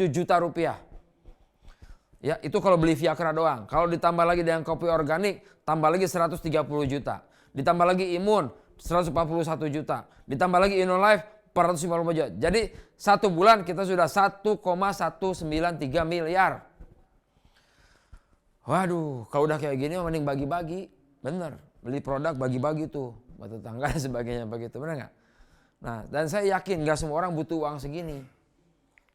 juta rupiah. Ya, itu kalau beli Viagra doang. Kalau ditambah lagi dengan kopi organik, tambah lagi 130 juta. Ditambah lagi Imun, 141 juta. Ditambah lagi InnoLife, 450 juta. Jadi satu bulan kita sudah 1,193 miliar. Waduh, kalau udah kayak gini mending bagi-bagi. Bener, beli produk bagi-bagi tuh. Buat tetangga dan sebagainya begitu, bener nggak? Nah, dan saya yakin nggak semua orang butuh uang segini.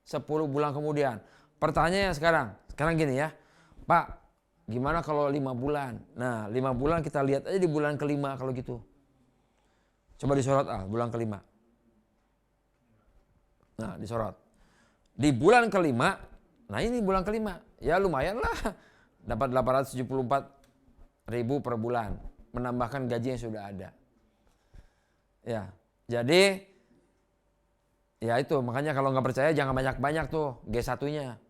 10 bulan kemudian. Pertanyaannya sekarang gini ya. Pak, gimana kalau 5 bulan? Nah, 5 bulan kita lihat aja di bulan kelima kalau gitu. Coba disorot bulan kelima. Nah, disorot. Di bulan kelima, nah ini bulan kelima. Ya lumayan lah. Dapat 874.000 per bulan. Menambahkan gaji yang sudah ada. Ya, jadi ya itu makanya kalau nggak percaya jangan banyak-banyak tuh G1-nya.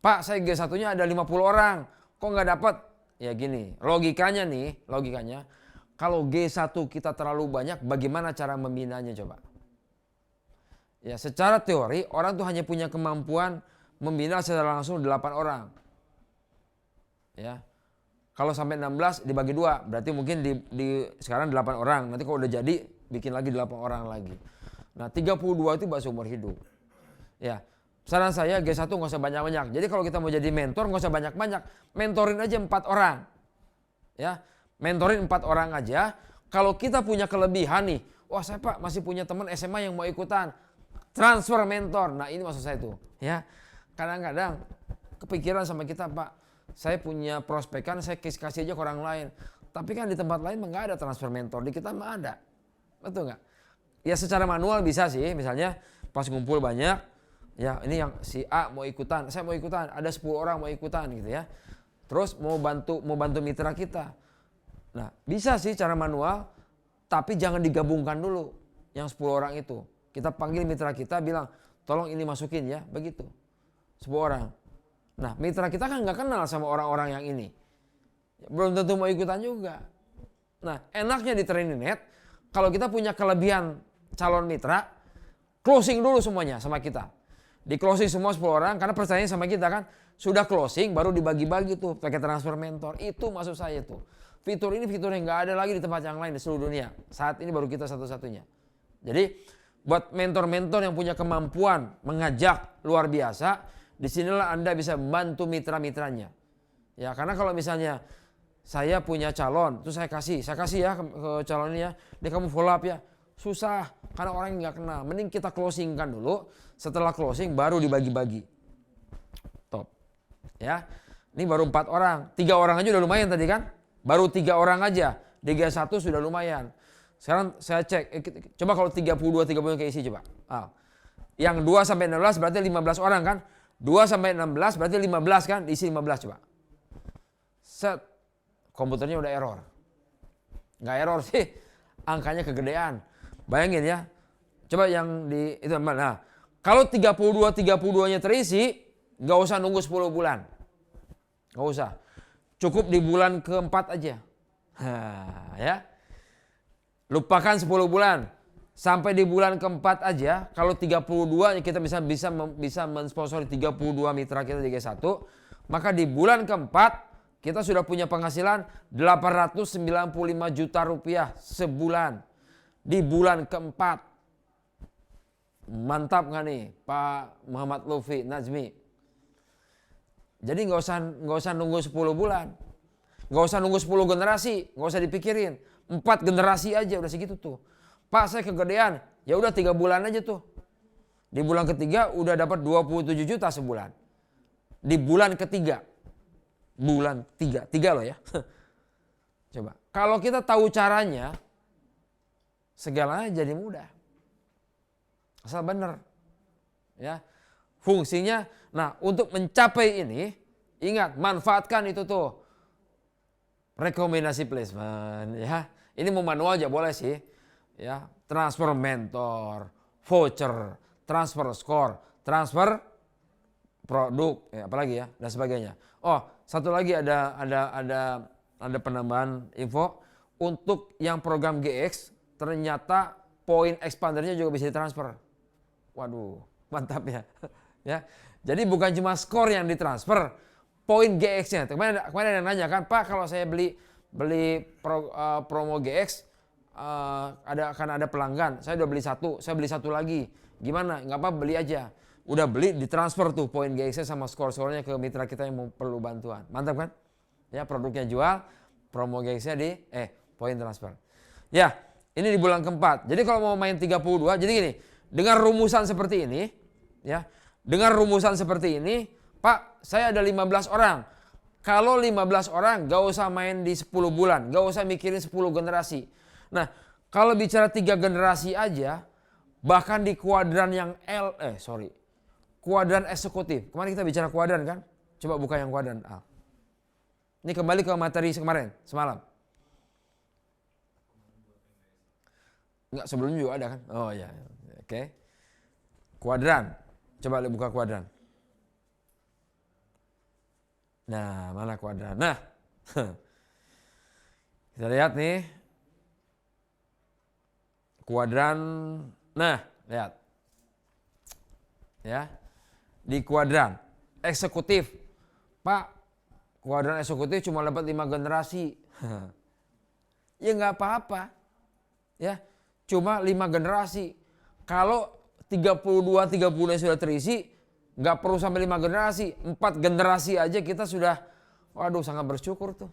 Pak, saya G1-nya ada 50 orang. Kok nggak dapat? Ya gini, logikanya kalau G1 kita terlalu banyak, bagaimana cara membinanya coba? Ya, secara teori orang tuh hanya punya kemampuan membina secara langsung 8 orang. Ya. Kalau sampai 16 dibagi 2, berarti mungkin di sekarang 8 orang. Nanti kalau udah jadi bikin lagi 8 orang lagi. Nah, 32 itu bahasa umur hidup. Ya. Saran saya G1 nggak usah banyak-banyak. Jadi kalau kita mau jadi mentor nggak usah banyak-banyak. Mentorin aja 4 orang. Ya. Mentorin 4 orang aja. Kalau kita punya kelebihan nih, wah saya Pak masih punya teman SMA yang mau ikutan. Transfer mentor. Nah, ini maksud saya tuh, ya. Kadang-kadang kepikiran sama kita, Pak. Saya punya prospekan, saya kasih aja ke orang lain. Tapi kan di tempat lain nggak ada transfer mentor, di kita mah ada. Betul nggak? Ya secara manual bisa sih, misalnya pas ngumpul banyak, ya ini yang si A mau ikutan, saya mau ikutan, ada 10 orang mau ikutan gitu ya. Terus mau bantu mitra kita. Nah bisa sih cara manual, tapi jangan digabungkan dulu yang 10 orang itu. Kita panggil mitra kita bilang, tolong ini masukin ya, begitu. 10 orang. Nah mitra kita kan nggak kenal sama orang-orang yang ini. Belum tentu mau ikutan juga. Nah enaknya di Training.net, kalau kita punya kelebihan calon mitra, closing dulu semuanya sama kita. Di closing semua 10 orang karena percaya sama kita kan. Sudah closing baru dibagi-bagi tuh pakai transfer mentor. Itu maksud saya tuh. Fitur ini fitur yang nggak ada lagi di tempat yang lain di seluruh dunia. Saat ini baru kita satu-satunya. Jadi buat mentor-mentor yang punya kemampuan mengajak luar biasa, disinilah Anda bisa bantu mitra-mitranya. Ya karena kalau misalnya saya punya calon, terus saya kasih ya ke calon ini ya, dia kamu follow up ya. Susah karena orang nggak kenal. Mending kita closingkan dulu. Setelah closing baru dibagi-bagi. Top. Ya. Ini baru 4 orang. 3 orang aja udah lumayan tadi kan? Baru 3 orang aja. Liga 1 sudah lumayan. Sekarang saya cek. Coba kalau 32 keisi coba. Yang 2 sampai 16 berarti 15 orang kan? 2 sampai 16 berarti 15 kan? Diisi 15 coba. Set. Komputernya udah error. Nggak error sih. Angkanya kegedean. Bayangin ya. Coba yang di itu nah, kalau 32-nya terisi, nggak usah nunggu 10 bulan. Nggak usah. Cukup di bulan keempat aja. Ya. Lupakan 10 bulan. Sampai di bulan keempat aja, kalau 32 kita bisa mensponsori 32 mitra kita di G1, maka di bulan keempat kita sudah punya penghasilan 895 juta rupiah sebulan. Di bulan keempat. Mantap nggak nih Pak Muhammad Lutfi Nazmi? Jadi nggak usah nunggu 10 bulan. Nggak usah nunggu 10 generasi. Nggak usah dipikirin. 4 generasi aja udah segitu tuh. Pak saya kegedean. Ya udah 3 bulan aja tuh. Di bulan ketiga udah dapat 27 juta sebulan. Di bulan ketiga. Bulan 3 loh ya. Coba. Kalau kita tahu caranya, segalanya jadi mudah. Asal benar. Ya. Fungsinya, nah untuk mencapai ini, ingat manfaatkan itu tuh. Rekomendasi placement ya. Ini mau manual aja boleh sih. Ya, transfer mentor, voucher, transfer score, transfer produk, ya, apalagi ya dan sebagainya. Oh, satu lagi ada penambahan info untuk yang program GX ternyata poin expandernya juga bisa ditransfer. Waduh, mantap ya. Ya. Jadi bukan cuma skor yang ditransfer, poin GX-nya. Kemarin ada yang nanya kan, Pak, kalau saya beli promo GX akan ada pelanggan, saya udah beli satu, saya beli satu lagi. Gimana? Nggak apa, beli aja. Udah beli, ditransfer tuh poin GX-nya sama skor-skornya ke mitra kita yang mau perlu bantuan. Mantap kan? Ya, produknya jual, promo GX-nya poin transfer. Ya, ini di bulan keempat. Jadi kalau mau main 32, jadi gini, dengan rumusan seperti ini, ya, dengan rumusan seperti ini, Pak, saya ada 15 orang. Kalau 15 orang, gak usah main di 10 bulan, gak usah mikirin 10 generasi. Nah, kalau bicara 3 generasi aja, bahkan di kuadran yang kuadran eksekutif. Kemarin kita bicara kuadran kan? Coba buka yang kuadran A. Ini kembali ke materi semalam. Enggak, sebelumnya juga ada kan? Oh ya, oke. Kuadran. Coba buka kuadran. Nah, mana kuadran? Nah, kita lihat nih. Kuadran, nah, lihat. Ya, di kuadran eksekutif. Pak, kuadran eksekutif cuma dapat 5 generasi. Ya nggak apa-apa. Ya, cuma 5 generasi. Kalau 32 sudah terisi, nggak perlu sampai 5 generasi, 4 generasi aja kita sudah, waduh, sangat bersyukur tuh.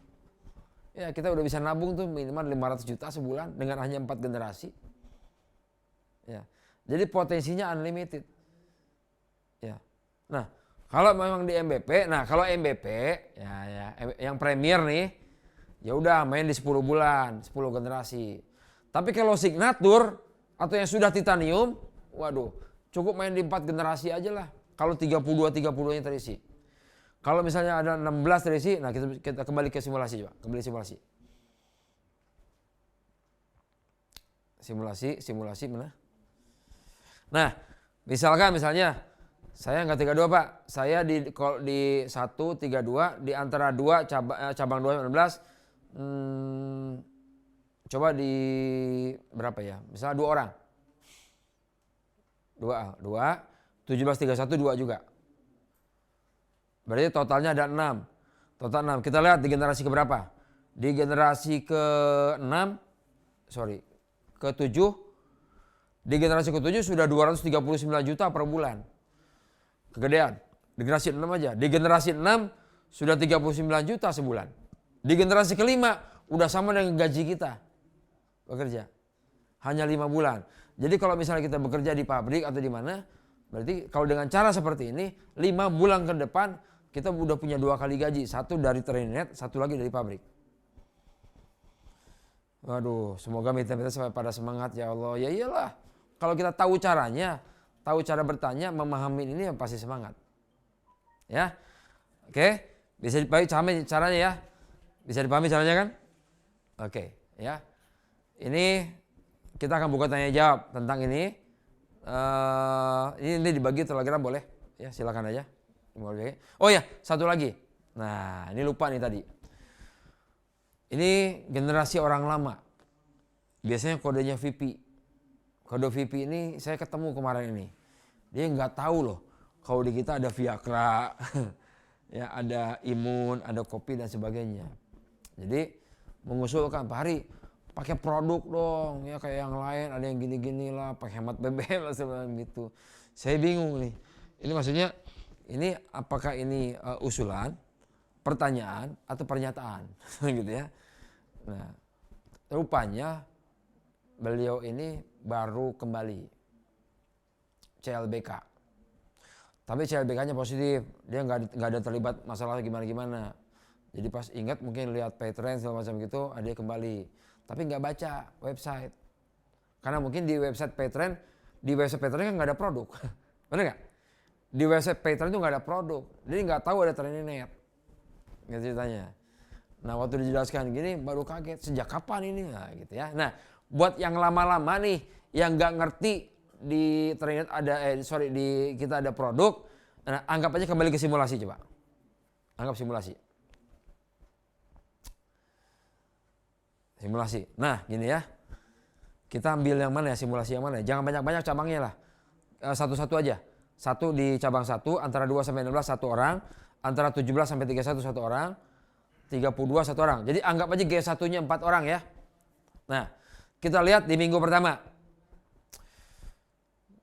Ya, kita udah bisa nabung tuh minimal 500 juta sebulan dengan hanya 4 generasi. Ya, jadi potensinya unlimited. Ya, nah kalau memang di MVP, kalau MVP ya yang premier nih, ya udah main di 10 bulan, 10 generasi. Tapi kalau signature atau yang sudah titanium, waduh, cukup main di 4 generasi aja lah. Kalau 32-32-nya terisi. Kalau misalnya ada 16 terisi, nah kita kembali ke simulasi coba. Kembali simulasi. Simulasi mana? Nah, misalnya saya nggak 32 Pak. Saya di 1-32 di antara 2 cabang 2 19. Coba di berapa ya? Misalnya 2 orang. 2 17-31 2 juga. Berarti totalnya ada 6. Total 6. Kita lihat di generasi keberapa? Di generasi ke-6, ke-7. Di generasi ke-7 sudah 239 juta per bulan. Kegedean. Di generasi 6 aja. Di generasi 6 sudah 39 juta sebulan. Di generasi ke-5 udah sama dengan gaji kita bekerja. Hanya 5 bulan. Jadi kalau misalnya kita bekerja di pabrik atau di mana, berarti kalau dengan cara seperti ini, 5 bulan ke depan kita udah punya 2 kali gaji. 1 dari Trainet, 1 lagi dari pabrik. Waduh, semoga mitra-mitra sampai pada semangat ya Allah. Ya iyalah, kalau kita tahu caranya, tahu cara bertanya, memahami ini ya pasti semangat. Ya, oke, bisa dipahami caranya ya. Bisa dipahami caranya kan? Oke, ya. Ini kita akan buka tanya jawab tentang ini. Ini dibagi Telegram boleh? Ya, silakan aja. Oh ya, satu lagi. Nah, ini lupa nih tadi. Ini generasi orang lama. Biasanya kodenya VP. Kode VP ini saya ketemu kemarin ini. Dia nggak tahu loh kalau di kita ada Viagra, ya ada Imun, ada kopi dan sebagainya. Jadi mengusulkan Pak Hari pakai produk dong, ya kayak yang lain ada yang gini-gini lah, pakai hemat BBM lah sebagainya gitu. Saya bingung nih. Ini maksudnya ini apakah ini usulan, pertanyaan atau pernyataan, gitu ya. Nah, rupanya beliau ini baru kembali CLBK. Tapi CLBK-nya positif, dia nggak ada terlibat masalah gimana-gimana. Jadi pas ingat mungkin lihat Patreon segala macam gitu, dia kembali. Tapi nggak baca website. Karena mungkin di website Patreon kan nggak ada produk. Bener nggak? Di website Patreon itu nggak ada produk. Jadi nggak tahu ada Trainet. Gitu ceritanya. Nah waktu dijelaskan gini baru kaget, sejak kapan ini? Nah gitu ya. Nah buat yang lama-lama nih, yang nggak ngerti di Trainet di kita ada produk, nah, anggap aja kembali ke simulasi coba. Anggap simulasi. Simulasi. Nah gini ya. Kita ambil yang mana ya, simulasi yang mana ya. Jangan banyak-banyak cabangnya lah. Satu-satu aja. Satu di cabang 1, antara 2 sampai 16 satu orang, antara 17 sampai 31 satu orang, 32 satu orang. Jadi anggap aja G1-nya 4 orang ya. Nah, kita lihat di minggu pertama.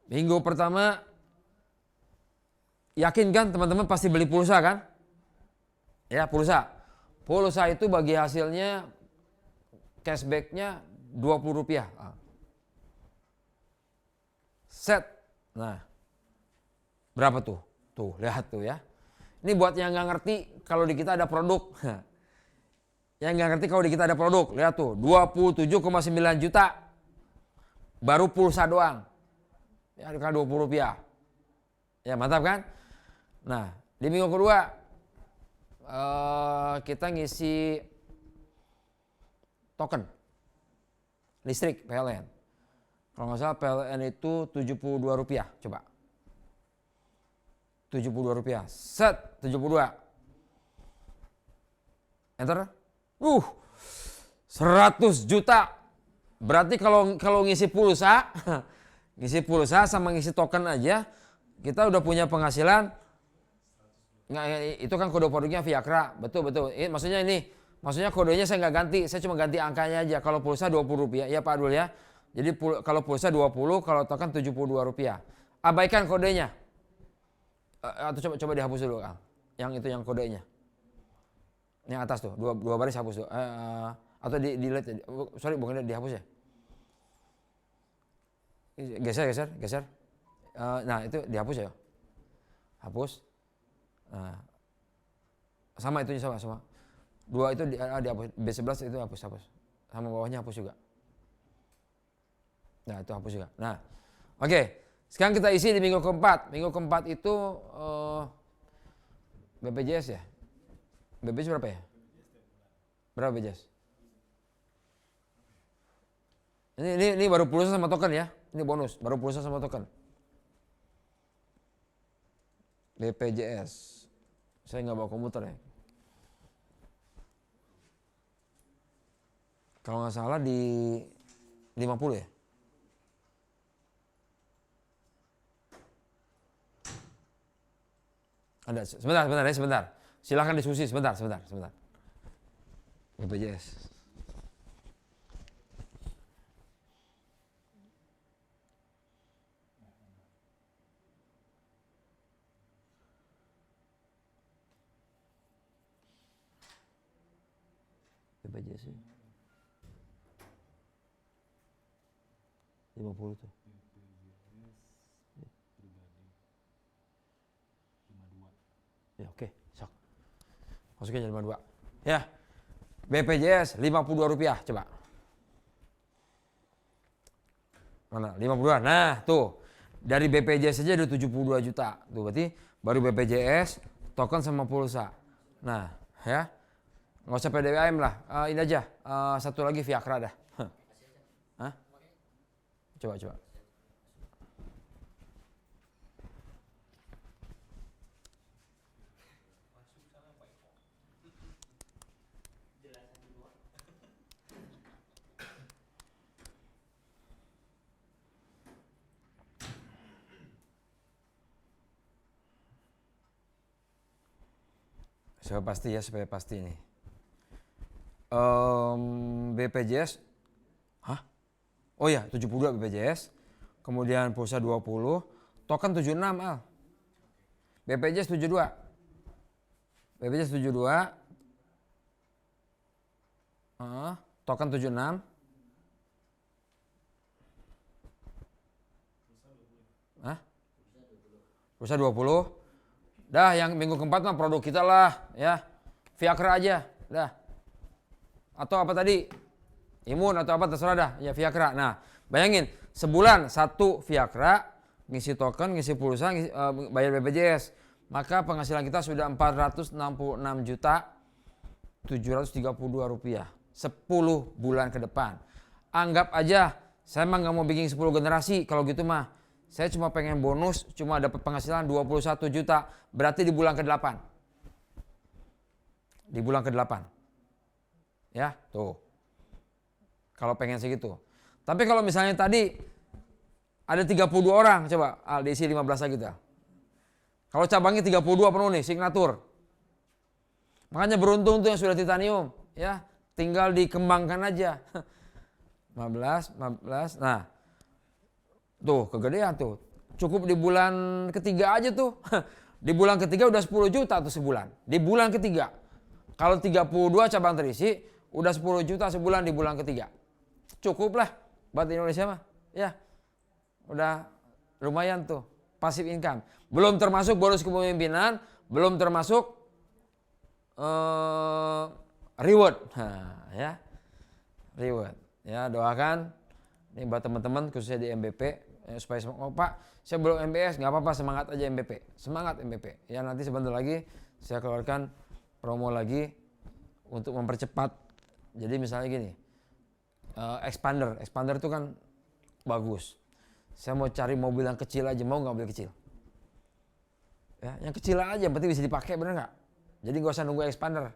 Minggu pertama, yakin kan teman-teman pasti beli pulsa kan? Ya, pulsa. Pulsa itu bagi hasilnya cashbacknya Rp20. Set. Nah, berapa tuh? Tuh, lihat tuh ya. Ini buat yang nggak ngerti kalau di kita ada produk. Yang nggak ngerti kalau di kita ada produk, lihat tuh 27,9 juta. Baru pulsa doang. Ya, Rp20. Ya, mantap kan? Nah, di minggu kedua kita ngisi token listrik PLN. Kalau nggak salah PLN itu Rp72. Coba. Rp72. Set 72. Enter. 100 juta. Berarti kalau ngisi pulsa, ngisi pulsa sama ngisi token aja, kita udah punya penghasilan. Nggak, itu kan kode produknya Viagra, betul. Maksudnya kodenya saya nggak ganti, saya cuma ganti angkanya aja. Kalau pulsa Rp20, ya Pak Adul ya. Jadi kalau pulsa 20, kalau token Rp72. Abaikan kodenya. Atau coba dihapus dulu, Kang. Yang itu yang kodenya. Yang atas tuh, dua baris hapus tuh. Atau delete. Sorry, bukan dihapus ya. Geser. Nah, itu dihapus ya. Hapus. Nah, sama itunya sama. Dua itu dihapus. B11 itu hapus. Sama bawahnya hapus juga. Nah, itu hapus juga. Nah, oke. Sekarang kita isi di minggu keempat. Minggu keempat itu BPJS ya. BPJS berapa ya? Berapa BPJS? Ini baru pulsa sama token ya. Ini bonus, baru pulsa sama token. BPJS. Saya nggak bawa komputer ya. Kalau nggak salah di 50 ya. Ada, sebentar. Silahkan diskusi sebentar. BPJS. BPJS sih. 50 tuh. Ya oke, sok. Masukin jadi 52. Ya. BPJS Rp52 coba. Mana? 52. Nah, tuh. Dari BPJS saja ada 72 juta. Tuh berarti baru BPJS, token sama pulsa. Nah, ya. Nggak usah PDWM lah. Ini aja. Satu lagi Viagra dah. Hah? Coba. Supaya pasti nih. BPJS. Hah? Oh ya, 72 BPJS. Kemudian pulsa 20, token 76 Al. BPJS 72. BPJS 72. Token 76. Hah? Pulsa 20. Dah, yang minggu keempat mah produk kita lah, ya. Viagra aja, dah. Atau apa tadi? Imun atau apa terserah dah, ya Viagra. Nah, bayangin sebulan satu Viagra, ngisi token, ngisi pulsa, bayar BPJS. Maka penghasilan kita sudah Rp466.732. 10 bulan ke depan. Anggap aja, saya mah nggak mau bikin 10 generasi kalau gitu mah. Saya cuma pengen bonus, cuma dapat penghasilan 21 juta. Berarti di bulan ke-8. Di bulan ke-8. Ya, tuh. Kalau pengen segitu. Tapi kalau misalnya tadi ada 32 orang, coba diisi 15 lagi dah. Kalau cabangnya 32 penuh nih, signatur. Makanya beruntung tuh yang sudah titanium, ya. Tinggal dikembangkan aja. 15. Nah, tuh kegedean tuh. Cukup di bulan ketiga aja tuh. Di bulan ketiga udah 10 juta tuh sebulan. Di bulan ketiga. Kalau 32 cabang terisi, udah 10 juta sebulan di bulan ketiga. Cukup lah buat Indonesia mah. Ya, udah lumayan tuh. Passive income. Belum termasuk bonus kepemimpinan, belum termasuk reward. Nah, ya. Reward. Ya, doakan ini buat teman-teman khususnya di MBP supaya oh, Pak, saya belum MBS, nggak apa-apa, semangat aja MBP. Semangat MBP. Ya, nanti sebentar lagi saya keluarkan promo lagi untuk mempercepat. Jadi misalnya gini, expander itu kan bagus. Saya mau cari mobil yang kecil aja, mau nggak mobil kecil? Ya, yang kecil aja, yang penting bisa dipakai, bener nggak? Jadi nggak usah nunggu expander.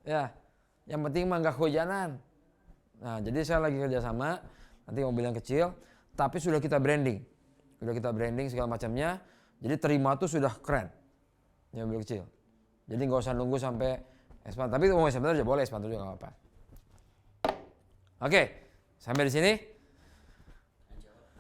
Ya, yang penting mah nggak kehujanan. Nah, jadi saya lagi kerjasama, nanti mobil yang kecil, tapi sudah kita branding segala macamnya. Jadi terima tuh sudah keren, yang mobil kecil. Jadi nggak usah nunggu sampai expander. Tapi mau expander aja boleh, expander juga nggak apa-apa. Oke, sampai di sini.